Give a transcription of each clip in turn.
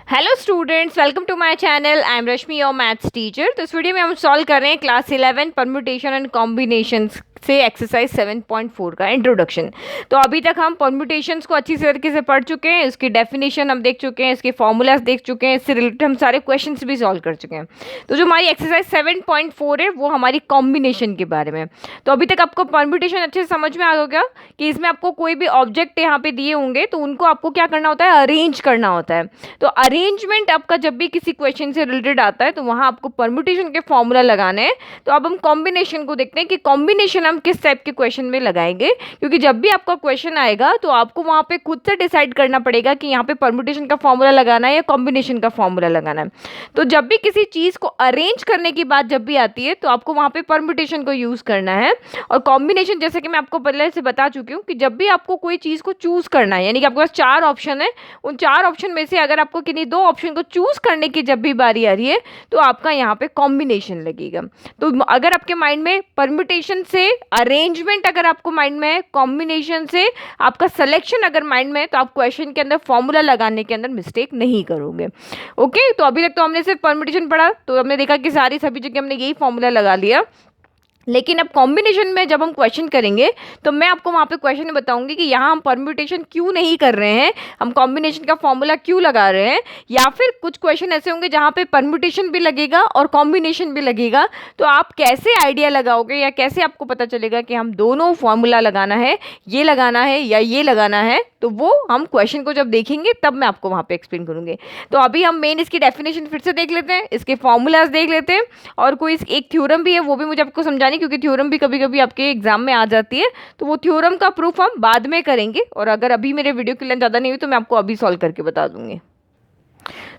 Hello students, welcome to my channel. I am Rashmi, your maths teacher. तो इस video में हम सॉल्व कर रहे हैं क्लास 11 परम्यूटेशन एंड कॉम्बिनेशंस से एक्सरसाइज 7.4 का इंट्रोडक्शन। तो अभी तक हम परम्यूटेशंस को अच्छी तरीके से पढ़ चुके हैं, इसकी डेफिनेशन हम देख चुके हैं, इसके फॉर्मूलाज देख चुके हैं, इससे रिलेटेड हम सारे क्वेश्चंस भी सॉल्व कर चुके हैं। तो जो हमारी एक्सरसाइज 7.4 है वो हमारी कॉम्बिनेशन के बारे में। तो अभी तक आपको परम्यूटेशन अच्छे से समझ में आ गया कि इसमें आपको कोई भी ऑब्जेक्ट यहाँ पे दिए होंगे तो उनको आपको क्या करना होता है, अरेंज करना होता है। तो अरेंजमेंट आपका जब भी किसी क्वेश्चन से रिलेटेड आता है तो वहां आपको परम्यूटेशन के फॉर्मूला लगाने हैं। तो अब हम कॉम्बिनेशन को देखते हैं कि कॉम्बिनेशन हम किस टाइप के क्वेश्चन में लगाएंगे, क्योंकि जब भी आपका क्वेश्चन आएगा तो आपको वहां पे खुद से डिसाइड करना पड़ेगा कि यहाँ पे परम्यूटेशन का फॉर्मूला लगाना है या कॉम्बिनेशन का फॉर्मूला लगाना है। तो जब भी किसी चीज को अरेंज करने की बात जब भी आती है तो आपको वहां पे परम्यूटेशन को यूज करना है। और कॉम्बिनेशन, जैसे कि मैं आपको पहले से बता चुकी हूँ कि जब भी आपको कोई चीज को चूज करना है, यानी कि आपके पास 4 ऑप्शन है, उन 4 ऑप्शन में से अगर आपको किन्हीं 2 ऑप्शन को चूज करने की जब भी बारी आ रही है तो आपका यहाँ पे कॉम्बिनेशन लगेगा। तो अगर आपके माइंड में परम्यूटेशन से अरेंजमेंट अगर आपको माइंड में है, कॉम्बिनेशन से आपका सिलेक्शन अगर माइंड में है, तो आप क्वेश्चन के अंदर फॉर्मूला लगाने के अंदर मिस्टेक नहीं करोगे। ओके, तो अभी तक तो हमने सिर्फ परम्यूटेशन पढ़ा, तो हमने देखा कि सभी जगह हमने यही फॉर्मूला लगा लिया। लेकिन अब कॉम्बिनेशन में जब हम क्वेश्चन करेंगे तो मैं आपको वहाँ पे क्वेश्चन में बताऊंगी कि यहाँ हम परम्यूटेशन क्यों नहीं कर रहे हैं, हम कॉम्बिनेशन का फॉर्मूला क्यों लगा रहे हैं। या फिर कुछ क्वेश्चन ऐसे होंगे जहाँ पे परम्यूटेशन भी लगेगा और कॉम्बिनेशन भी लगेगा, तो आप कैसे आइडिया लगाओगे या कैसे आपको पता चलेगा कि हम दोनों फॉर्मूला लगाना है, ये लगाना है या ये लगाना है। तो वो हम क्वेश्चन को जब देखेंगे तब मैं आपको वहाँ पे एक्सप्लेन करूँगी। तो अभी हम मेन इसकी डेफिनेशन फिर से देख लेते हैं, इसके फॉर्मूलाज देख लेते हैं, और कोई एक थ्योरम भी है वो भी मुझे आपको समझानी, क्योंकि थ्योरम भी कभी कभी आपके एग्जाम में आ जाती है। तो वो थ्योरम का प्रूफ हम बाद में करेंगे, और अगर अभी मेरे वीडियो की लेंथ ज़्यादा नहीं हुई तो मैं आपको अभी सॉल्व करके बता दूंगी।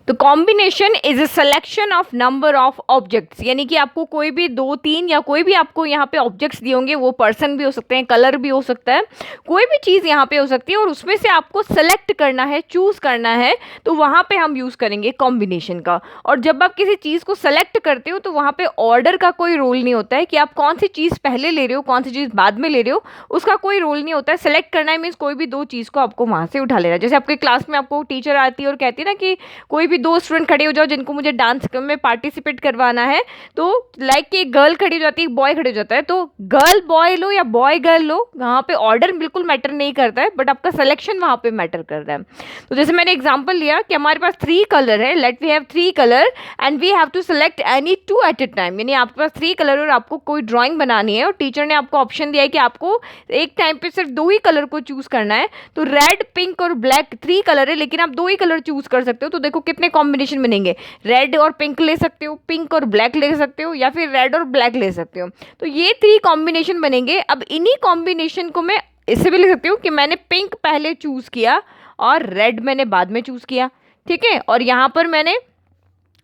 तो combination is a selection of number of objects, यानी कि आपको कोई भी 2-3 या कोई भी आपको यहाँ पे ऑब्जेक्ट्स दिए होंगे, वो पर्सन भी हो सकते हैं, कलर भी हो सकता है, कोई भी चीज़ यहाँ पे हो सकती है, और उसमें से आपको सेलेक्ट करना है, चूज करना है, तो वहाँ पे हम यूज़ करेंगे कॉम्बिनेशन का। और जब आप किसी चीज़ को सेलेक्ट करते हो तो वहाँ पे ऑर्डर का कोई रोल नहीं होता है कि आप कौन सी चीज़ पहले ले रहे हो, कौन सी चीज़ बाद में ले रहे हो, उसका कोई रोल नहीं होता है। सेलेक्ट करना है मीन्स कोई भी 2 चीज़ को आपको वहाँ से उठा लेना है। जैसे आपके क्लास में आपको टीचर आती है और कहती है ना कि कोई भी 2 स्टूडेंट खड़े हो जाओ जिनको मुझे डांस में पार्टिसिपेट करवाना है, तो लाइक कि एक गर्ल खड़ी हो जाती है, एक बॉय खड़े हो जाता है, तो गर्ल बॉय लो या बॉय गर्ल लो, वहाँ पे ऑर्डर बिल्कुल मैटर नहीं करता है, बट आपका सिलेक्शन वहाँ पे मैटर कर रहा है। तो जैसे मैंने एग्जांपल लिया कि हमारे पास 3 कलर है, let we have 3 colour and we have to select any 2 at a time, यानी आपके पास 3 कलर और आपको कोई ड्राइंग बनानी है और टीचर ने आपको ऑप्शन दिया है कि आपको एक टाइम पे सिर्फ 2 ही कलर को चूज करना है। तो रेड, पिंक और ब्लैक 3 कलर है, लेकिन आप 2 ही कलर चूज कर सकते हो। तो देखो कितने कॉम्बिनेशन बनेंगे, रेड और पिंक ले सकते हो, पिंक और ब्लैक ले सकते हो, या फिर रेड और ब्लैक ले सकते हो। तो ये 3 कॉम्बिनेशन बनेंगे। अब इन्हीं कॉम्बिनेशन को मैं इससे भी लिख सकती हूँ कि मैंने पिंक पहले चूज किया और रेड मैंने बाद में चूज किया, ठीक है। और यहाँ पर मैंने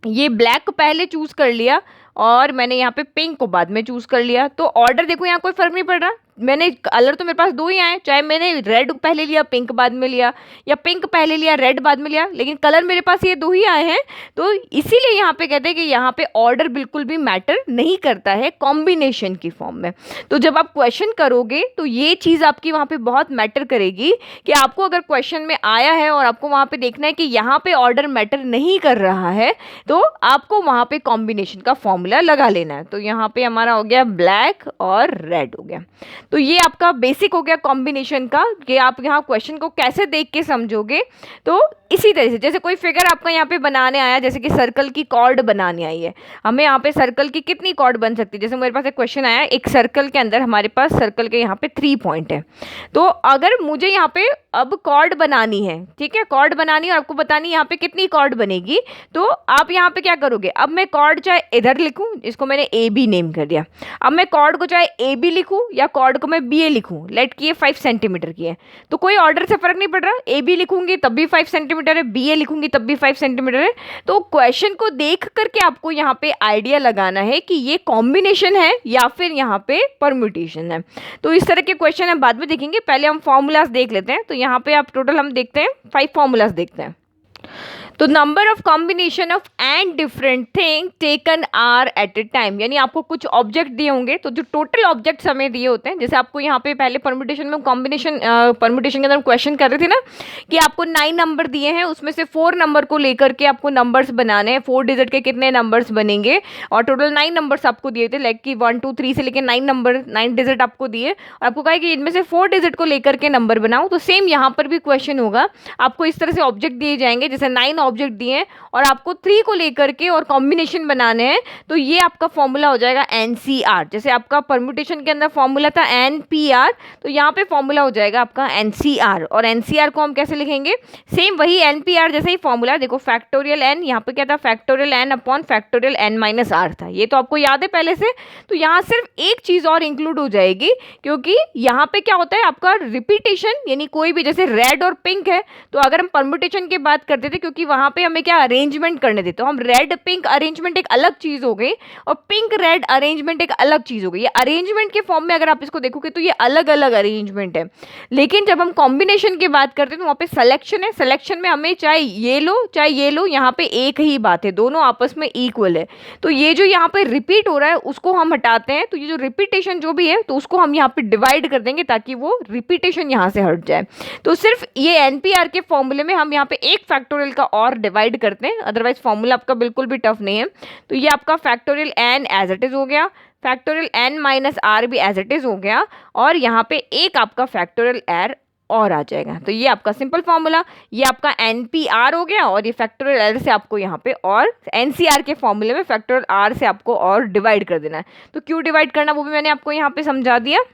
ये ब्लैक पहले चूज कर लिया और मैंने यहाँ पे पिंक को बाद में चूज कर लिया। तो ऑर्डर देखो, यहाँ कोई फर्क नहीं पड़ रहा, मैंने कलर तो मेरे पास 2 ही आए, चाहे मैंने रेड पहले लिया पिंक बाद में लिया, या पिंक पहले लिया रेड बाद में लिया, लेकिन कलर मेरे पास ये 2 ही आए हैं। तो इसीलिए यहाँ पे कहते हैं कि यहाँ पे ऑर्डर बिल्कुल भी मैटर नहीं करता है कॉम्बिनेशन की फॉर्म में। तो जब आप क्वेश्चन करोगे तो ये चीज़ आपकी वहाँ पे बहुत मैटर करेगी कि आपको अगर क्वेश्चन में आया है और आपको वहाँ पे देखना है कि यहाँ पे ऑर्डर मैटर नहीं कर रहा है, तो आपको वहाँ पे कॉम्बिनेशन का फॉर्मूला लगा लेना है। तो यहाँ पे हमारा हो गया ब्लैक और रेड हो गया। तो ये आपका बेसिक हो गया कॉम्बिनेशन का, कि आप यहाँ क्वेश्चन को कैसे देख के समझोगे। तो इसी तरह से जैसे कोई फिगर आपका यहाँ पे बनाने आया, जैसे कि सर्कल की कॉर्ड बनानी आई है, हमें यहाँ पे सर्कल की कितनी कॉर्ड बन सकती है। जैसे मेरे पास एक क्वेश्चन आया, एक सर्कल के अंदर हमारे पास सर्कल के यहाँ पे 3 पॉइंट है, तो अगर मुझे यहाँ पे अब कॉर्ड बनानी है, ठीक है, कॉर्ड बनानी है और आपको बतानी है यहाँ पे कितनी कॉर्ड बनेगी, तो आप यहाँ पे क्या करोगे, अब मैं कॉर्ड चाहे इधर लिखूँ, इसको मैंने ए बी नेम कर दिया, अब मैं कॉर्ड को चाहे ए बी लिखूँ या कॉर्ड को मैं बी ए लिखूँ, लेट की ये 5 सेंटीमीटर की है, तो कोई ऑर्डर से फर्क नहीं पड़ रहा, ए बी लिखूंगी तब भी 5 सेंटीमीटर है, बी ए लिखूंगी तब भी 5 सेंटीमीटर है। तो क्वेश्चन को देख करके आपको यहाँ पे आइडिया लगाना है कि ये कॉम्बिनेशन है या फिर यहाँ पे परम्यूटेशन है। तो इस तरह के क्वेश्चन हम बाद में देखेंगे, पहले हम फॉर्मूलाज देख लेते हैं। तो यहाँ पे आप टोटल हम देखते हैं 5 फॉर्मूलाज देखते हैं। तो number of combination of n different thing taken r at a time, यानी आपको कुछ ऑब्जेक्ट दिए होंगे, तो जो टोटल ऑब्जेक्ट्स हमें दिए होते हैं, जैसे आपको यहाँ पे पहले परम्यूटेशन में कॉम्बिनेशन परम्यूटेशन के अंदर हम क्वेश्चन कर रहे थे ना कि आपको 9 नंबर दिए हैं, उसमें से 4 नंबर को लेकर के आपको नंबर्स बनाने हैं, 4 डिजिट के कितने नंबर्स बनेंगे, और टोटल 9 नंबर्स आपको दिए थे, लाइक कि 1 2 3 से लेकर 9 नंबर 9 डिजिट आपको दिए, और आपको कहा कि इनमें से 4 डिजिट को लेकर के नंबर बनाओ। तो सेम यहाँ पर भी क्वेश्चन होगा, आपको इस तरह से ऑब्जेक्ट दिए जाएंगे, जैसे 9 ऑब्जेक्ट दिए हैं और आपको 3 को लेकर के और कॉम्बिनेशन बनाने हैं, तो ये आपका फॉर्मूला हो जाएगा एनसीआर। जैसे आपका परम्यूटेशन के अंदर फॉर्मूला था एनपीआर, तो यहाँ पे फॉर्मूला हो जाएगा आपका एनसीआर। और एनसीआर को हम कैसे लिखेंगे, सेम वही एनपीआर जैसा ही फॉर्मूला, देखो फैक्टोरियल एन, यहाँ पे क्या था factorial n upon factorial n minus r था, ये तो आपको याद है पहले से। तो यहाँ सिर्फ एक चीज और इंक्लूड हो जाएगी, क्योंकि यहाँ पे क्या होता है आपका रिपीटेशन, यानी कोई भी जैसे रेड और पिंक है, तो अगर हम परम्यूटेशन की बात करते थे, क्योंकि वहां पे हमें क्या अरेंजमेंट करने थे, तो हम रेड पिंक अरेंजमेंट एक अलग चीज हो गई और पिंक रेड अरेंजमेंट एक अलग चीज हो गई। ये अरेंजमेंट के फॉर्म में अगर आप इसको देखोगे तो ये अलग अलग अरेंजमेंट है, लेकिन जब हम कॉम्बिनेशन की बात करते हैं तो वहाँ पे सिलेक्शन है, सिलेक्शन में हमें चाहे ये लो यहाँ पे एक ही बात है, दोनों आपस में इक्वल है। तो ये जो यहाँ पे रिपीट हो रहा है उसको हम हटाते हैं, तो ये जो रिपीटेशन जो भी है तो उसको हम यहाँ पे डिवाइड कर देंगे ताकि वो रिपीटेशन यहाँ से हट जाए। तो सिर्फ ये एनपीआर के फॉर्मूले में हम यहाँ पे एक फैक्टोरियल का और डिवाइड करते हैं, अदरवाइज फॉर्मूला आपका बिल्कुल भी टफ नहीं है। तो ये आपका factorial n as it is हो गया, फैक्टोरियल एन माइनस आर भी एज इट इज हो गया, और यहाँ पे एक आपका फैक्टोरियल एर और आ जाएगा। तो ये आपका सिंपल फॉर्मूला, ये आपका एनपीआर हो गया, और ये फैक्टोरियल एल से आपको यहाँ पे और एनसीआर के फॉर्मूले में फैक्टोरियल आर से आपको और डिवाइड कर देना है। तो क्यों डिवाइड करना वो भी मैंने आपको यहाँ पे समझा दिया।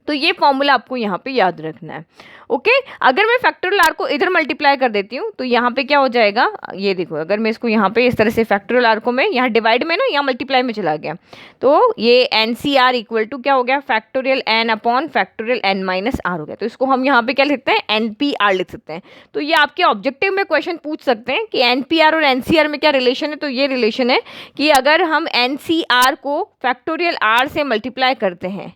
तो ये फॉर्मूला आपको यहाँ पे याद रखना है। ओके, अगर मैं फैक्टोरियल आर को इधर मल्टीप्लाई कर देती हूँ तो यहाँ पे क्या हो जाएगा, ये देखो अगर मैं इसको यहाँ पे इस तरह से फैक्टोरियल आर को मैं यहाँ डिवाइड में ना यहाँ मल्टीप्लाई में चला गया, तो ये n C r equal to क्या हो गया factorial n upon factorial n minus r हो गया। तो इसको हम यहाँ पे क्या लिखते हैं, एन पी आर लिख सकते हैं। तो ये आपके ऑब्जेक्टिव में क्वेश्चन पूछ सकते हैं कि एन पी आर और एन सी आर में क्या रिलेशन है। तो ये रिलेशन है कि अगर हम एन सी आर को फैक्टोरियल आर से मल्टीप्लाई करते हैं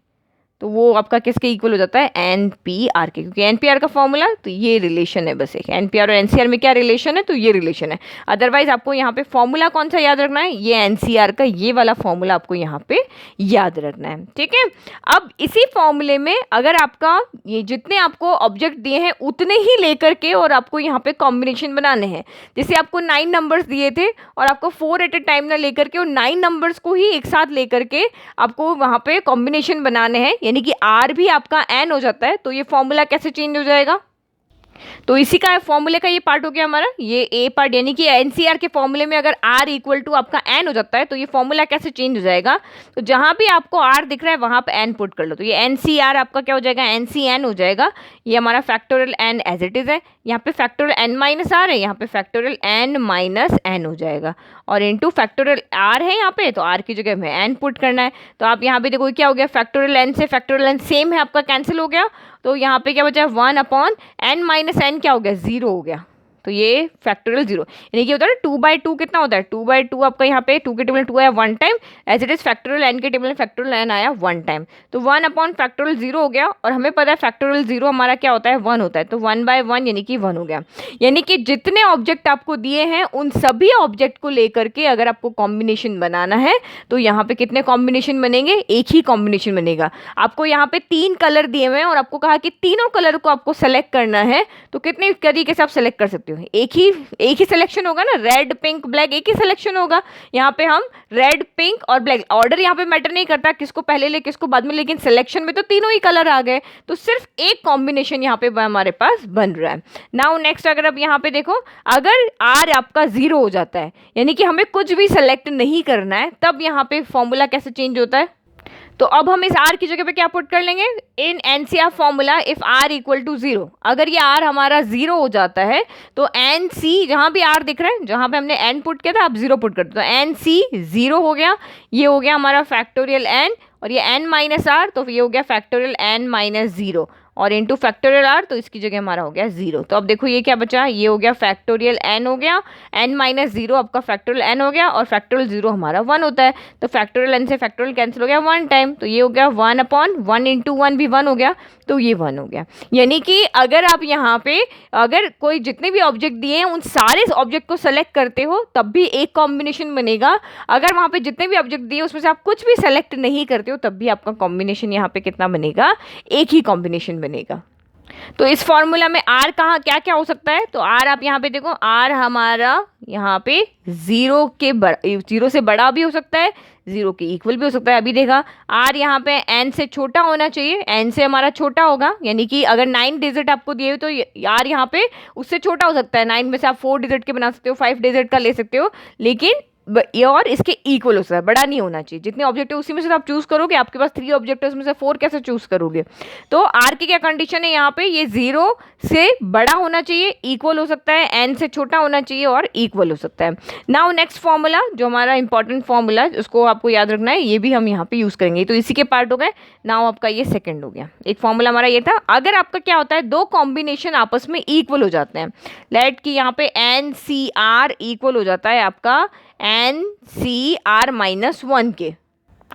तो वो आपका किसके इक्वल हो जाता है, एन पी आर के, क्योंकि एन पी आर का फॉर्मूला, तो ये रिलेशन है बस एक, एन पी आर और एन सी आर में क्या रिलेशन है, तो ये रिलेशन है। अदरवाइज आपको यहाँ पे फॉर्मूला कौन सा याद रखना है, ये एन सी आर का ये वाला फॉर्मूला आपको यहाँ पे याद रखना है। ठीक है, अब इसी फॉर्मूले में अगर आपका ये जितने आपको ऑब्जेक्ट दिए हैं उतने ही लेकर के और आपको यहाँ पे कॉम्बिनेशन बनाने हैं, जैसे आपको 9 नंबर्स दिए थे और आपको 4 एट ए टाइम ना लेकर के और 9 नंबर्स को ही एक साथ लेकर के आपको वहाँ पे कॉम्बिनेशन बनाने हैं, यानी कि आर भी आपका एन हो जाता है। तो ये फॉर्मूला कैसे चेंज हो जाएगा, तो इसी का फॉर्मूले का ये पार्ट हो गया हमारा, ये ए पार्ट, यानी कि एनसीआर के फॉर्मूले में अगर आर इक्वल टू आपका एन हो जाता है तो ये फॉर्मूला कैसे चेंज हो जाएगा, तो जहां भी आपको आर दिख रहा है वहां पे एन पुट कर लो, तो ये एनसीआर आपका क्या हो जाएगा, एनसीएन हो जाएगा। ये हमारा factorial n as it is है, यहाँ पे फैक्टोरियल एन माइनस आर है, यहाँ पे फैक्टोरियल एन माइनस एन हो जाएगा, और इंटू फैक्टोरियल आर है यहाँ पे, तो आर की जगह में एन पुट करना है। तो आप यहाँ पे देखो क्या हो गया, फैक्टोरियल एन से फैक्टोरियल एन सेम है आपका, कैंसिल हो गया, तो यहाँ पे क्या बचा, 1 अपॉन एन माइनस एन क्या हो गया, 0 हो गया। तो ये फैक्टोरियल 0, यानी कि होता है 2/2 कितना होता है, 2/2 आपका यहाँ पे 2 के टेबल में 2 आया 1 time, as it is factorial n के टेबल में फैक्टोरियल एन आया 1 टाइम, तो 1 अपॉन फैक्टोरियल 0 हो गया, और हमें पता है फैक्टोरियल 0 हमारा क्या होता है, 1 होता है, तो 1/1 यानी कि 1 हो गया। यानी कि जितने ऑब्जेक्ट आपको दिए हैं उन सभी ऑब्जेक्ट को लेकर के अगर आपको कॉम्बिनेशन बनाना है तो यहाँ पे कितने कॉम्बिनेशन बनेंगे, एक ही कॉम्बिनेशन बनेगा। आपको यहाँ पे 3 कलर दिए हुए हैं और आपको कहा कि तीनों कलर को आपको सेलेक्ट करना है, तो कितने तरीके से आप सेलेक्ट कर सकते हो, एक ही सिलेक्शन होगा ना, रेड पिंक ब्लैक एक ही सिलेक्शन होगा। यहाँ पे हम रेड पिंक और ब्लैक, ऑर्डर यहाँ पे मैटर नहीं करता किसको पहले ले किसको बाद में, लेकिन सिलेक्शन में तो तीनों ही कलर आ गए, तो सिर्फ एक कॉम्बिनेशन यहाँ पे हमारे पास बन रहा है। नाउ नेक्स्ट अगर आप यहाँ पे देखो, अगर आर आपका 0 हो जाता है, यानी कि हमें कुछ भी सेलेक्ट नहीं करना है, तब यहाँ पे फॉर्मूला कैसे चेंज होता है, तो अब हम इस r की जगह पे क्या पुट कर लेंगे, in nCr formula if r equal to 0, अगर ये r हमारा 0 हो जाता है तो एन सी, जहां भी r दिख रहा है जहां पे हमने n पुट किया था आप 0 पुट कर दो, तो एन सी 0 हो गया, ये हो गया हमारा फैक्टोरियल n, और ये n माइनस आर, तो ये हो गया फैक्टोरियल n माइनस 0, और इंटू फैक्टोरियल आर, तो इसकी जगह हमारा हो गया 0। तो अब देखो ये क्या बचा, ये हो गया फैक्टोरियल एन हो गया, एन माइनस 0 आपका फैक्टोरियल एन हो गया, और फैक्टोरियल 0 हमारा 1 होता है, तो फैक्टोरियल एन से फैक्टोरियल कैंसिल हो गया 1 टाइम, तो ये हो गया 1/1 इंटू 1 भी 1 हो गया, तो ये 1 हो गया। यानी कि अगर आप यहाँ पे अगर कोई जितने भी ऑब्जेक्ट दिए हैं उन सारे ऑब्जेक्ट को सेलेक्ट करते हो तब भी एक कॉम्बिनेशन बनेगा, अगर वहाँ पे जितने भी ऑब्जेक्ट दिए उसमें से आप कुछ भी सेलेक्ट नहीं करते हो तब भी आपका कॉम्बिनेशन यहाँ पे कितना बनेगा, एक ही कॉम्बिनेशन बनेगा। तो इस फॉर्मूला में आर कहाँ क्या क्या हो सकता है, तो आर आप यहाँ पे देखो, आर हमारा यहाँ पे 0 से बड़ा भी हो सकता है, 0 के इक्वल भी हो सकता है। अभी देखा आर यहाँ पे एन से छोटा होना चाहिए, एन से हमारा छोटा होगा, यानी कि अगर 9 डिजिट आपको दिए हो तो आर यहाँ पे उससे छोटा हो सकता है, 9 में से आप 4 डिजिट के बना सकते हो, 5 डिजिट का ले सकते हो, लेकिन ये और इसके इक्वल हो सकता है, बड़ा नहीं होना चाहिए। जितने ऑब्जेक्ट है उसी में से आप चूज करोगे, आपके पास 3 ऑब्जेक्ट है उसमें से 4 कैसे चूज करोगे। तो आर की क्या कंडीशन है यहाँ पे, ये 0 से बड़ा होना चाहिए, इक्वल हो सकता है, एन से छोटा होना चाहिए और इक्वल हो सकता है। नाउ नेक्स्ट फॉर्मूला जो हमारा इंपॉर्टेंट फॉर्मूला है उसको आपको याद रखना है, ये भी हम यहाँ पे यूज करेंगे, तो इसी के पार्ट हो गए। नाउ आपका ये सेकंड हो गया। एक फॉर्मूला हमारा ये था, अगर आपका क्या होता है, दो कॉम्बिनेशन आपस में इक्वल हो जाते हैं, लेट कि यहाँ पे एन सी आर इक्वल हो जाता है आपका एन सी आर माइनस 1 के,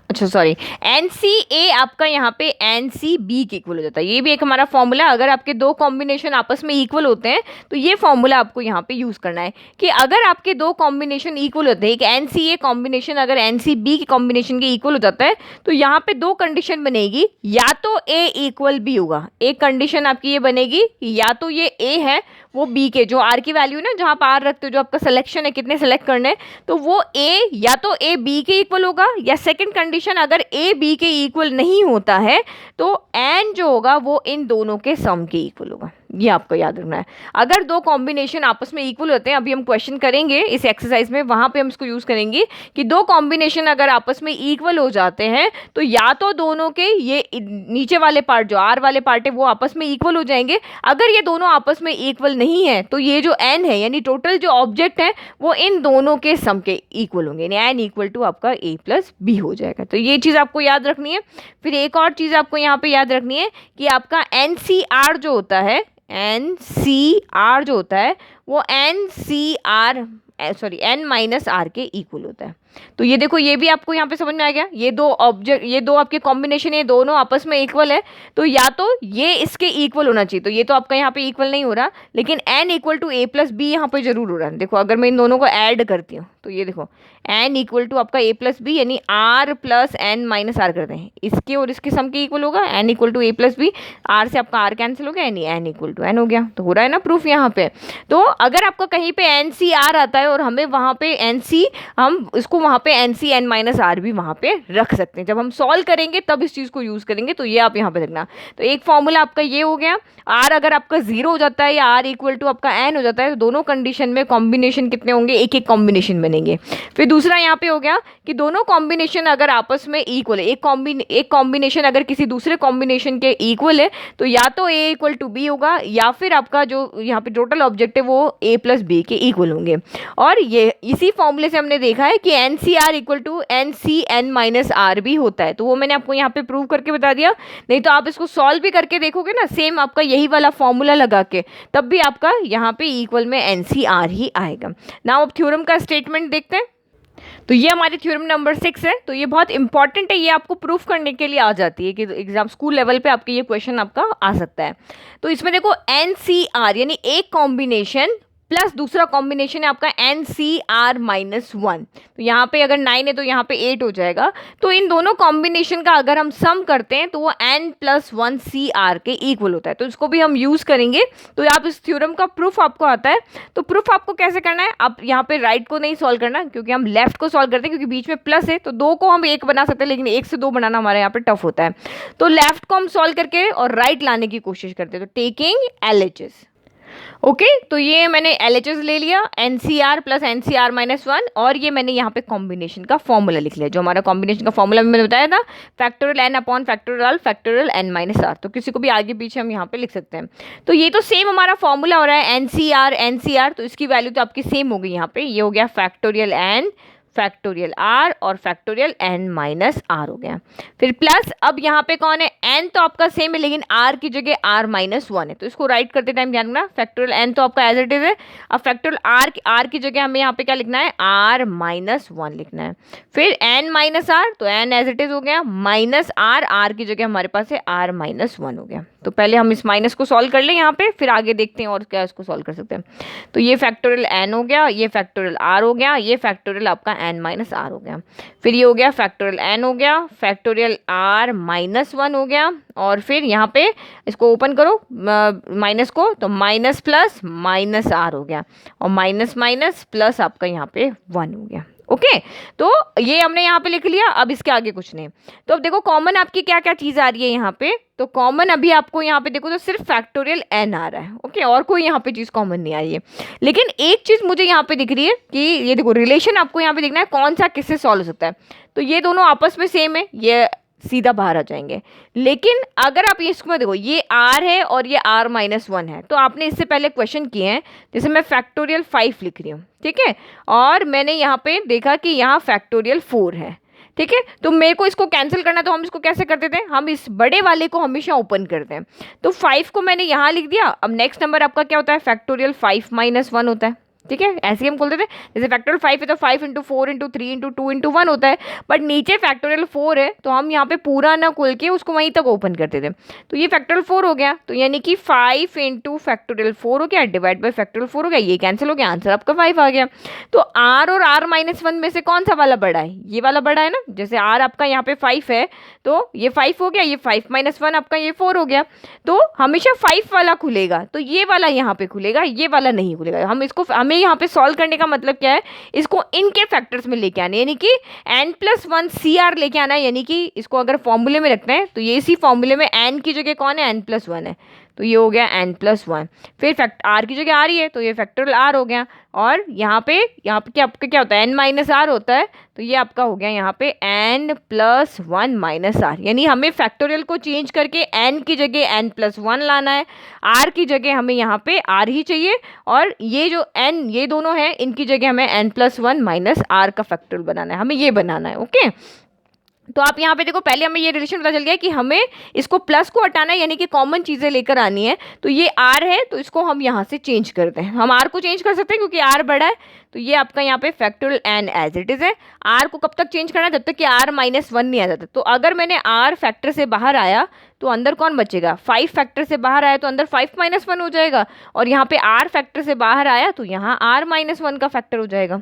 अच्छा सॉरी एन सी ए आपका यहाँ पे एन सी बी के इक्वल हो जाता है। ये भी एक हमारा फॉर्मूला, अगर आपके दो कॉम्बिनेशन आपस में इक्वल होते हैं तो ये फॉर्मूला आपको यहाँ पे यूज करना है कि अगर आपके दो कॉम्बिनेशन इक्वल होते हैं, एक एन सी ए कॉम्बिनेशन अगर एन सी बी के कॉम्बिनेशन के इक्वल हो जाता है तो यहाँ पे दो कंडीशन बनेगी, या तो ए इक्वल बी होगा, एक कंडीशन आपकी ये बनेगी या तो ये ए है वो बी के, जो आर की वैल्यू ना जहाँ आप आर रखते हो, जो आपका सिलेक्शन है कितने सेलेक्ट करने हैं, तो वो ए या तो ए बी के इक्वल होगा, या सेकंड कंडीशन अगर ए बी के इक्वल नहीं होता है तो एन जो होगा वो इन दोनों के सम के इक्वल होगा। ये आपको याद रखना है। अगर दो कॉम्बिनेशन आपस में इक्वल होते हैं, अभी हम क्वेश्चन करेंगे इस एक्सरसाइज में, वहां पे हम इसको यूज करेंगे कि दो कॉम्बिनेशन अगर आपस में इक्वल हो जाते हैं तो या तो दोनों के ये नीचे वाले पार्ट जो आर वाले पार्ट है वो आपस में इक्वल हो जाएंगे, अगर ये दोनों आपस में इक्वल नहीं है तो ये जो एन है यानी टोटल जो ऑब्जेक्ट है वो इन दोनों के सम के इक्वल होंगे, यानी एन इक्वल टू आपका ए प्लस बी हो जाएगा। तो ये चीज़ आपको याद रखनी है। फिर एक और चीज़ आपको यहाँ पे याद रखनी है कि आपका एन सी आर जो होता है, एन सी आर जो होता है वो n C r sorry n minus r के इक्वल होता है। तो ये देखो ये भी आपको यहाँ पे समझ में आ गया, ये दो ऑब्जेक्ट ये दो आपके कॉम्बिनेशन ये दोनों आपस में इक्वल है तो या तो ये इसके इक्वल होना चाहिए, तो ये तो आपका यहाँ पे इक्वल नहीं हो रहा, लेकिन n equal to a plus b यहाँ पे जरूर हो रहा है। देखो अगर मैं इन दोनों को ऐड करती हूँ तो ये देखो n इक्वल टू आपका a प्लस बी यानी r plus n minus r करते हैं, इसके और इसके सम के इक्वल होगा, n equal to a plus b, r से आपका r कैंसिल हो गया यानी n इक्वल टू n हो गया। तो हो रहा है ना प्रूफ यहाँ पे। तो अगर आपका कहीं पे एन सी आर आता है और हमें वहाँ पे एन सी, हम इसको वहाँ पे n C n minus r भी वहाँ पे रख सकते हैं, जब हम सॉल्व करेंगे तब इस चीज़ को यूज़ करेंगे। तो ये आप यहाँ पे रखना। तो एक फॉर्मूला आपका ये हो गया, आर अगर आपका 0 हो जाता है या आर इक्वल टू आपका एन हो जाता है तो दोनों कंडीशन में कॉम्बिनेशन कितने होंगे, एक एक कॉम्बिनेशन बनेंगे। फिर दूसरा यहाँ पे हो गया कि दोनों कॉम्बिनेशन अगर आपस में इक्वल है, एक कॉम्बिनेशन अगर किसी दूसरे कॉम्बिनेशन के इक्वल है तो या तो ए इक्वल टू बी होगा या फिर आपका जो यहाँ पे टोटल ऑब्जेक्ट है वो ए प्लस बी के इक्वल होंगे। और ये इसी फॉर्मूले से हमने देखा है कि n C r equal to n C n minus r भी होता है, तो वो मैंने आपको यहाँ पे प्रूव करके बता दिया। नहीं तो आप इसको सॉल्व भी करके देखोगे ना सेम आपका यही वाला फॉर्मूला लगा के, तब भी आपका यहाँ पे इक्वल में एन सी आर ही आएगा। नाउ अब थ्योरम का स्टेटमेंट देखते हैं। तो ये हमारी थ्योरम नंबर 6 है। तो ये बहुत इंपॉर्टेंट है, ये आपको प्रूफ करने के लिए आ जाती है कि एग्जाम स्कूल लेवल पे आपके ये क्वेश्चन आपका आ सकता है। तो इसमें देखो एन सी आर यानी एक कॉम्बिनेशन प्लस दूसरा कॉम्बिनेशन है आपका एन सी आर माइनस 1, तो यहाँ पे अगर 9 है तो यहाँ पे 8 हो जाएगा। तो इन दोनों कॉम्बिनेशन का अगर हम सम करते हैं तो वो n प्लस 1 सी आर के इक्वल होता है, तो इसको भी हम यूज़ करेंगे। तो आप इस थ्योरम का प्रूफ आपको आता है। तो प्रूफ आपको कैसे करना है, आप यहाँ पे राइट को नहीं सॉल्व करना क्योंकि हम लेफ्ट को सॉल्व करते हैं, क्योंकि बीच में प्लस है तो 2 को हम 1 बना सकते हैं, लेकिन 1 से 2 बनाना हमारे यहाँ पे टफ होता है। तो लेफ्ट को हम सॉल्व करके और राइट लाने की कोशिश करते हैं। तो टेकिंग LHS, ओके तो ये मैंने LHS ले लिया, n C r plus n C r minus 1, और ये मैंने यहाँ पे कॉम्बिनेशन का फॉर्मूला लिख लिया। जो हमारा कॉम्बिनेशन का फॉर्मूला मैंने बताया था factorial n upon factorial factorial n minus r, तो किसी को भी आगे पीछे हम यहाँ पे लिख सकते हैं। तो ये तो सेम हमारा फॉर्मूला हो रहा है एन सी आर, तो इसकी वैल्यू तो आपकी सेम होगी यहाँ पे, ये हो गया फैक्टोरियल एन फैक्टोरियल आर और फैक्टोरियल एन माइनस आर हो गया। फिर प्लस, अब यहाँ पे कौन है, एन तो आपका सेम है लेकिन आर की जगह आर माइनस वन है, तो इसको राइट करते टाइम ध्यान रखना, फैक्टोरियल एन तो आपका एज इट इज है, अब फैक्टोरियल आर की जगह हमें यहाँ पे क्या लिखना है, आर माइनस वन लिखना है। फिर एन माइनस आर, तो एन एज इट इज हो गया, माइनस आर की जगह हमारे पास है आर माइनस वन हो गया। तो पहले हम इस माइनस को सॉल्व कर लें यहाँ पे, फिर आगे देखते हैं और क्या इसको सॉल्व कर सकते हैं। तो ये फैक्टोरियल एन हो गया, ये फैक्टोरियल आर हो गया, ये फैक्टोरियल आपका एन माइनस आर हो गया। फिर ये हो गया फैक्टोरियल एन हो गया, फैक्टोरियल आर माइनस वन हो गया, और फिर यहाँ पे इसको ओपन करो माइनस को, तो माइनस प्लस माइनस आर हो गया, और माइनस माइनस प्लस आपका यहाँ पे वन हो गया। ओके तो ये हमने यहाँ पे लिख लिया, अब इसके आगे कुछ नहीं। तो अब देखो कॉमन आपकी क्या क्या चीज़ आ रही है यहाँ पे, तो कॉमन अभी आपको यहाँ पे देखो तो सिर्फ फैक्टोरियल एन आ रहा है। ओके और कोई यहाँ पे चीज़ कॉमन नहीं आई है, लेकिन एक चीज़ मुझे यहाँ पे दिख रही है कि ये देखो रिलेशन आपको यहाँ पे दिखना है कौन सा किससे सॉल्व हो सकता है। तो ये दोनों आपस में सेम है, ये सीधा बाहर आ जाएंगे। लेकिन अगर आप इसको देखो, ये आर है और ये आर माइनस वन है, तो आपने इससे पहले क्वेश्चन किए हैं, जैसे मैं फैक्टोरियल 5 लिख रही हूँ, ठीक है, और मैंने यहाँ पे देखा कि यहाँ फैक्टोरियल 4 है, ठीक है, तो मेरे को इसको कैंसिल करना, तो हम इसको कैसे करते थे, हम इस बड़े वाले को हमेशा ओपन करते हैं। तो 5 को मैंने यहाँ लिख दिया। अब नेक्स्ट नंबर आपका क्या होता है, फैक्टोरियल 5 माइनस वन होता है, ठीक है, ऐसे ही हम खोलते थे। जैसे फैक्टोरियल 5 है तो 5 इंटू 4 इंटू 3 इंटू 2 इंटू 1 होता है, बट नीचे फैक्टोरियल 4 है तो हम यहाँ पे पूरा ना खोल के उसको वहीं तक ओपन करते थे। तो ये फैक्टोरियल 4 हो गया, तो यानी कि 5 इंटू फैक्टोरियल 4 हो गया डिवाइड बाई फैक्टोरियल 4 हो गया, ये कैंसिल हो गया, आंसर आपका 5 आ गया। तो आर और आर माइनस वन में से कौन सा वाला बड़ा है, ये वाला बड़ा है ना। जैसे आर आपका यहाँ पे 5 है तो ये 5 हो गया, ये 5 माइनस वन आपका ये 4 हो गया, तो हमेशा 5 वाला खुलेगा, तो ये वाला यहाँ पे खुलेगा, ये वाला नहीं खुलेगा। हम इसको, हमें यहाँ पे सॉल्व करने का मतलब क्या है, इसको इनके फैक्टर्स में लेके आने, यानी कि n+1 CR लेके आना है, यानी कि इसको अगर फॉर्मूले में रखना है तो ये इसी फॉर्मूले में n की जगह कौन है, n+1 है, तो ये हो गया n+1। फिर r की जगह आ रही है तो ये फैक्टोरियल r हो गया, और यहाँ पे क्या आपका क्या होता है, n-r होता है, तो ये आपका हो गया यहाँ पे n+1 -r, यानी हमें फैक्टोरियल को चेंज करके n की जगह n+1 लाना है, r की जगह हमें यहाँ पे r ही चाहिए, और ये जो n ये दोनों हैं इनकी जगह हमें n+1 -r का फैक्टोरियल बनाना है, हमें ये बनाना है। ओके तो आप यहाँ पे देखो, पहले हमें ये रिलेशन पता चल गया कि हमें इसको प्लस को हटाना है, यानी कि कॉमन चीज़ें लेकर आनी है। तो ये आर है तो इसको हम यहाँ से चेंज करते हैं, हम आर को चेंज कर सकते हैं क्योंकि आर बड़ा है, तो ये आपका यहाँ पे factorial n as it is है। आर को कब तक चेंज करना है, जब तक कि आर -1 नहीं आ जाता। तो अगर मैंने आर फैक्टर से बाहर आया तो अंदर कौन बचेगा, 5 फैक्टर से बाहर आया तो अंदर 5 -1 हो जाएगा, और यहाँ पे आर फैक्टर से बाहर आया तो यहाँ आर -1 का फैक्टर हो जाएगा।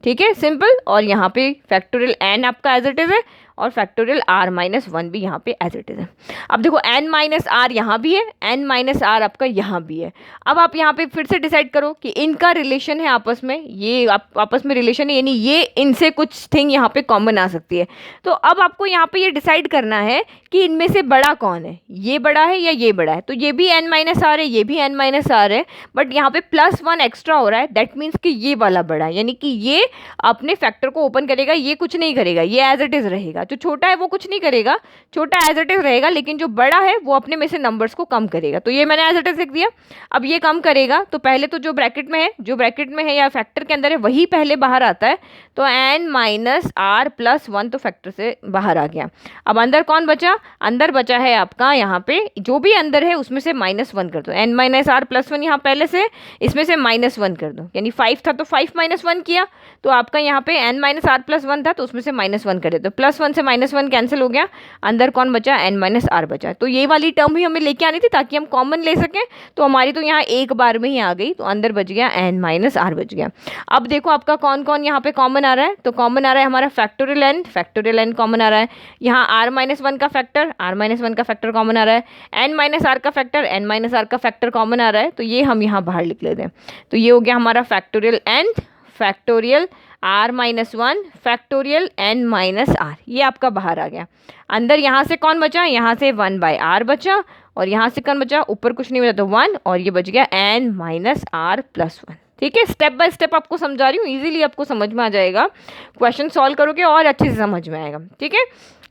ठीक है, सिंपल। और यहाँ पे फैक्टोरियल एन आपका एज इट इज़ है, और फैक्टोरियल r-1 भी यहाँ पे एज इट इज़ है। अब देखो n-r यहाँ भी है, n-r आपका यहाँ भी है। अब आप यहाँ पे फिर से डिसाइड करो कि इनका रिलेशन है आपस में, ये आपस में रिलेशन है, यानी ये इनसे कुछ थिंग यहाँ पे कॉमन आ सकती है। तो अब आपको यहाँ पे ये डिसाइड करना है कि इनमें से बड़ा कौन है, ये बड़ा है या ये बड़ा है। तो ये भी n-r है, ये भी n-r है, बट यहाँ पे +1 एक्स्ट्रा हो रहा है, दैट मीन्स कि ये वाला बड़ा है, यानी कि ये अपने फैक्टर को ओपन करेगा, ये कुछ नहीं करेगा, ये एज इट इज़ रहेगा। जो छोटा है वो कुछ नहीं करेगा, छोटा एज इट इज़ रहेगा, लेकिन जो बड़ा है वो अपने में से नंबर्स को कम करेगा। तो ये मैंने एज इट इज़ लिख दिया। अब ये कम करेगा तो पहले तो जो ब्रैकेट में है या फैक्टर के अंदर है वही पहले बाहर आता है, तो n-r+1 तो फैक्टर से बाहर आ गया। अब अंदर कौन बचा, अंदर बचा है आपका यहाँ पे जो भी अंदर है उसमें से -1 कर दो, n-r+1 यहाँ पहले से इसमें से -1 कर दो, यानी 5 था तो 5 -1 किया, तो आपका यहाँ पे n-r+1 था तो उसमें से -1 कर दो, +1 से -1 कैंसिल हो गया, अंदर कौन बचा, n-r बचा। तो ये वाली टर्म ही हमें लेके आनी थी ताकि हम कॉमन ले सकें, तो हमारी तो यहाँ एक बार में ही आ गई, तो अंदर बच गया n-r बच गया। अब देखो आपका कौन कौन यहाँ पे कॉमन आ रहा है, तो कॉमन आ रहा है हमारा फैक्टोरियल n कॉमन आ रहा है, यहाँ r-1 का फैक्टर कॉमन आ रहा है, n-r का फैक्टर कॉमन आ रहा है, तो ये हम यहाँ बाहर लिख लेते हैं। तो ये हो गया हमारा factorial n, factorial r-1, factorial n-r, ये आपका बाहर आ गया। अंदर यहाँ से कौन बचा, यहाँ से 1/r बचा, और यहाँ से कौन बचा, ऊपर कुछ नहीं बचा तो 1, और ये बच गया n-r+1। ठीक है, स्टेप बाय स्टेप आपको समझा रही हूँ, इजीली आपको समझ में आ जाएगा, क्वेश्चन सॉल्व करोगे और अच्छे से समझ में आएगा। ठीक है,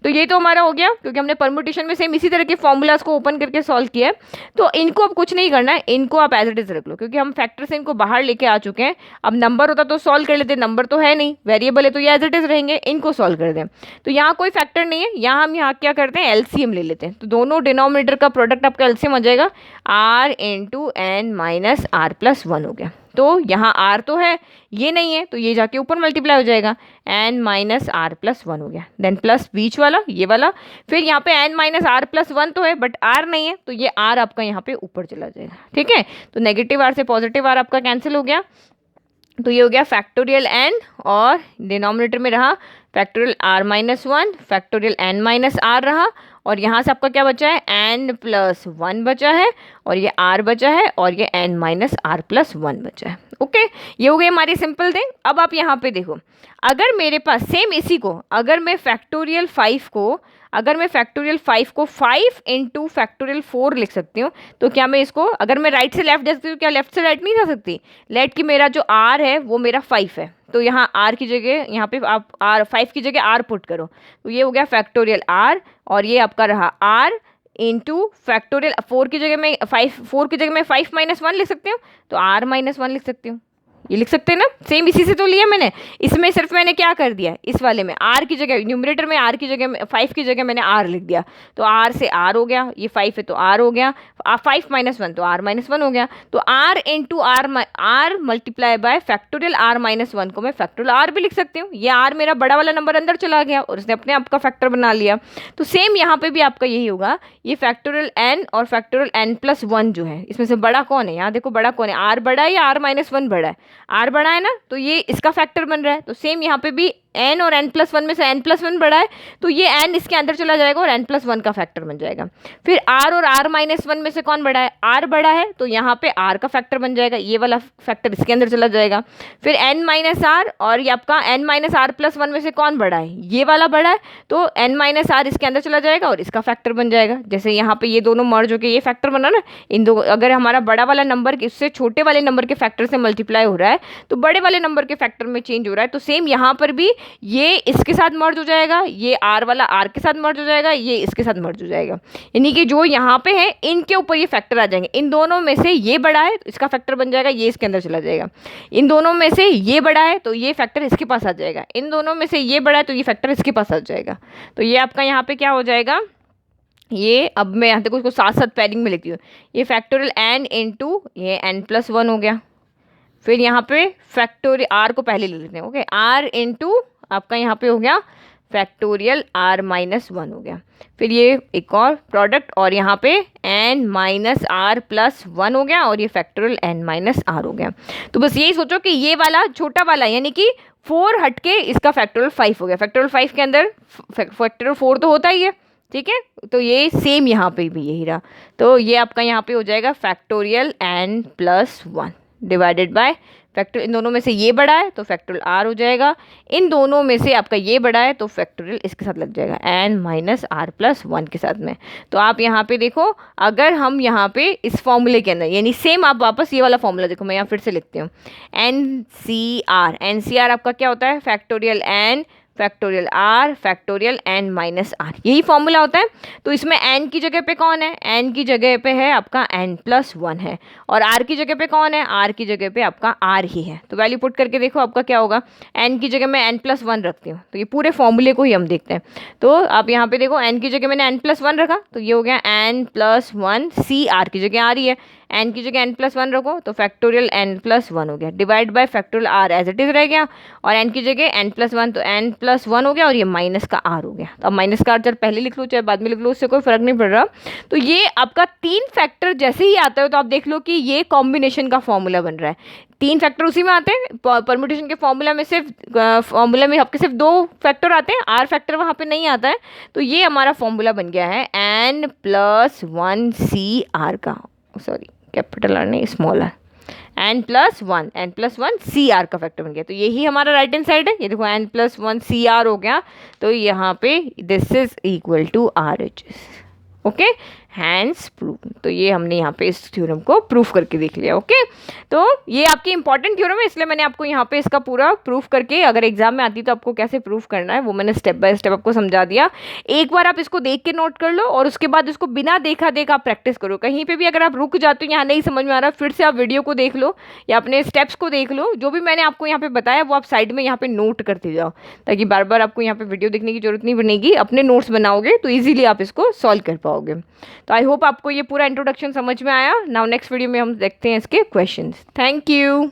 तो ये तो हमारा हो गया, क्योंकि हमने परमुटेशन में सेम इसी तरह के फॉर्मूलाज को ओपन करके सॉल्व किया है। तो इनको अब कुछ नहीं करना है, इनको आप एज इट इज रख लो, क्योंकि हम फैक्टर से इनको बाहर लेके आ चुके हैं। अब नंबर होता तो सॉल्व कर लेते, नंबर तो है नहीं, वेरिएबल है, तो ये एज इट इज रहेंगे, इनको सॉल्व कर दें। तो यहाँ कोई फैक्टर नहीं है, यहाँ हम यहाँ क्या करते हैं, एलसीएम ले लेते हैं। तो दोनों डिनोमिनेटर का प्रोडक्ट आपका एलसीएम हो जाएगा, r into n minus r plus one हो गया। तो यहाँ r तो है, ये नहीं है, तो ये जाके ऊपर मल्टीप्लाई हो जाएगा, n minus r plus one हो गया। देन प्लस बीच वाला ये वाला, फिर यहाँ पे n minus r plus one तो है बट r नहीं है, तो ये r आपका यहाँ पे ऊपर चला जाएगा। ठीक है, तो नेगेटिव r से पॉजिटिव r आपका कैंसिल हो गया। तो ये हो गया फैक्टोरियल n, और डिनोमिनेटर में रहा factorial r minus one, factorial n minus r रहा, और यहाँ से आपका क्या बचा है, n प्लस वन बचा है, और ये r बचा है, और ये n minus r plus one बचा है। ओके, ये हो गई हमारी सिंपल थिंग। अब आप यहाँ पे देखो, अगर मेरे पास सेम इसी को, अगर मैं फैक्टोरियल 5 को 5 इंटू फैक्टोरियल 4 लिख सकती हूँ, तो क्या मैं इसको, अगर मैं राइट से लेफ्ट जा सकती हूँ, क्या लेफ्ट से राइट नहीं जा सकती? लेट कि मेरा जो r है वो मेरा 5 है, तो यहाँ r की जगह, यहाँ पे आप r 5 की जगह r पुट करो, तो ये हो गया फैक्टोरियल r, और ये आपका रहा r इंटू फैक्टोरियल 4 की जगह मैं 5 माइनस वन लिख सकती हूँ, तो r माइनस वन लिख सकती हूँ। ये लिख सकते हैं ना, सेम इसी से तो लिया मैंने। इसमें सिर्फ मैंने क्या कर दिया, इस वाले में r की जगह, न्यूमरेटर में r की जगह 5 की जगह मैंने r लिख दिया, तो r से r हो गया, ये 5 है तो r हो गया, 5 माइनस वन तो r माइनस वन हो गया। तो r into r multiply by factorial r minus one को मैं फैक्टोरियल r भी लिख सकती हूँ। ये r मेरा बड़ा वाला नंबर अंदर चला गया और उसने अपने आप का फैक्टर बना लिया। तो सेम यहाँ पे भी आपका यही होगा, ये फैक्टोरियल n और फैक्टोरियल n प्लस वन जो है, इसमें से बड़ा कौन है, यहाँ देखो बड़ा कौन है, r बड़ा है या r माइनस वन बड़ा है? r बड़ा है ना, तो ये इसका फैक्टर बन रहा है। तो सेम यहाँ पे भी n और n प्लस वन में से n प्लस वन बड़ा है, तो ये n इसके अंदर चला जाएगा और n प्लस वन का फैक्टर बन जाएगा। फिर r और r माइनस वन में से कौन बड़ा है? r बड़ा है, तो यहाँ पे r का फैक्टर बन जाएगा, ये वाला फैक्टर इसके अंदर चला जाएगा। फिर n माइनस आर, और ये आपका n minus r plus one में से कौन बड़ा है? ये वाला बड़ा है, तो n माइनस आर इसके अंदर चला जाएगा और इसका फैक्टर बन जाएगा। जैसे यहाँ पे ये दोनों मर्ज होकर ये फैक्टर बना ना, इन दो, अगर हमारा बड़ा वाला नंबर इससे छोटे वाले नंबर के फैक्टर से मल्टीप्लाई हो रहा है तो बड़े वाले नंबर के फैक्टर में चेंज हो रहा है। तो सेम यहाँ पर भी ये इसके साथ मर्ज हो जाएगा, ये r वाला r के साथ मर्ज हो जाएगा, ये इसके साथ मर्ज हो जाएगा, यानी कि जो यहाँ पे है इनके ऊपर ये फैक्टर आ जाएंगे। इन दोनों में से ये बड़ा है तो इसका फैक्टर बन जाएगा, ये इसके अंदर चला जाएगा। इन दोनों में से ये बड़ा है तो ये फैक्टर इसके पास आ जाएगा, इन दोनों में से ये बड़ा है तो ये फैक्टर इसके पास आ जाएगा। तो ये आपका यहाँ पे क्या हो जाएगा, ये अब मैं यहाँ तक उसको साथ साथ पैरिंग में लिखती हूँ, ये फैक्टोरियल n इंटू ये n प्लस वन हो गया। फिर यहाँ पे फैक्टोरियल r को पहले ले लेते हैं, ओके, r इंटू आपका यहाँ पे हो गया फैक्टोरियल r माइनस वन हो गया। फिर ये एक और प्रोडक्ट, और यहाँ पे n minus r plus one हो गया, और ये फैक्टोरियल n माइनस आर हो गया। तो बस यही सोचो कि ये वाला छोटा वाला यानी कि 4 हटके इसका फैक्टोरियल 5 हो गया। फैक्टोरियल 5 के अंदर फैक्टोरियल 4 तो होता ही है, ठीक है, तो ये सेम यहाँ पे भी यही रहा। तो ये आपका यहाँ पे हो जाएगा factorial n plus one divided by factorial, इन दोनों में से ये बड़ा है तो फैक्टोरियल r हो जाएगा, इन दोनों में से आपका ये बड़ा है तो फैक्टोरियल इसके साथ लग जाएगा n minus r plus one के साथ में। तो आप यहाँ पे देखो, अगर हम यहाँ पे इस फॉर्मूले के अंदर, यानी सेम आप वापस ये वाला फॉर्मूला देखो, मैं यहाँ फिर से लिखती हूँ, NCR आपका क्या होता है, factorial n factorial r factorial n minus r, यही फॉर्मूला होता है। तो इसमें n की जगह पे कौन है, n की जगह पे है आपका n प्लस वन है, और r की जगह पे कौन है, r की जगह पे आपका r ही है। तो वैल्यू पुट करके देखो आपका क्या होगा, n की जगह मैं n प्लस वन रखती हूँ, तो ये पूरे फॉर्मूले को ही हम देखते हैं। तो आप यहाँ पे देखो n की जगह मैंने n प्लस वन रखा, तो ये हो गया n plus one, c r की जगह आ रही है, n की जगह n प्लस वन रखो तो फैक्टोरियल n प्लस वन हो गया, divide by factorial r as it is रह गया, और n की जगह n प्लस वन तो n प्लस वन हो गया, और ये माइनस का r हो गया। तो अब माइनस का r चाहे पहले लिख लो चाहे बाद में लिख लो, उससे कोई फर्क नहीं पड़ रहा। तो ये आपका 3 फैक्टर जैसे ही आता है तो आप देख लो कि ये कॉम्बिनेशन का फॉर्मूला बन रहा है। 3 फैक्टर उसी में आते हैं, परम्यूटेशन के फॉर्मूला में आपके सिर्फ 2 फैक्टर आते हैं, r फैक्टर वहाँ पे नहीं आता है। तो ये हमारा फॉर्मूला बन गया है n plus one C r का, सॉरी कैपिटल आर नहीं small r, n plus one C r का फैक्टर बन गया। तो यही हमारा राइट हैंड साइड है, ये देखो n plus one C r हो गया। तो यहाँ पे this is equal to R H S, okay. Hence prove. तो ये हमने यहाँ पे इस थ्योरम को प्रूफ करके देख लिया। ओके, तो ये आपकी इंपॉर्टेंट थ्योरम है, इसलिए मैंने आपको यहाँ पे इसका पूरा प्रूफ करके, अगर एग्जाम में आती तो आपको कैसे प्रूफ करना है वो मैंने स्टेप बाय स्टेप आपको समझा दिया। एक बार आप इसको देख के नोट कर लो और उसके बाद इसको बिना देखा देखा आप प्रैक्टिस करो। कहीं पे भी अगर आप रुक जाते हो, यहाँ नहीं समझ में आ रहा, फिर से आप वीडियो को देख लो या अपने स्टेप्स को देख लो, जो भी मैंने आपको यहाँ पे बताया वो आप साइड में यहाँ पे नोट करते जाओ, ताकि बार बार आपको यहाँ पे वीडियो देखने की जरूरत नहीं बनेगी। अपने नोट्स बनाओगे तो ईजिली आप इसको सॉल्व कर पाओगे। तो आई होप आपको ये पूरा इंट्रोडक्शन समझ में आया। नाउ नेक्स्ट वीडियो में हम देखते हैं इसके क्वेश्चंस। Thank you.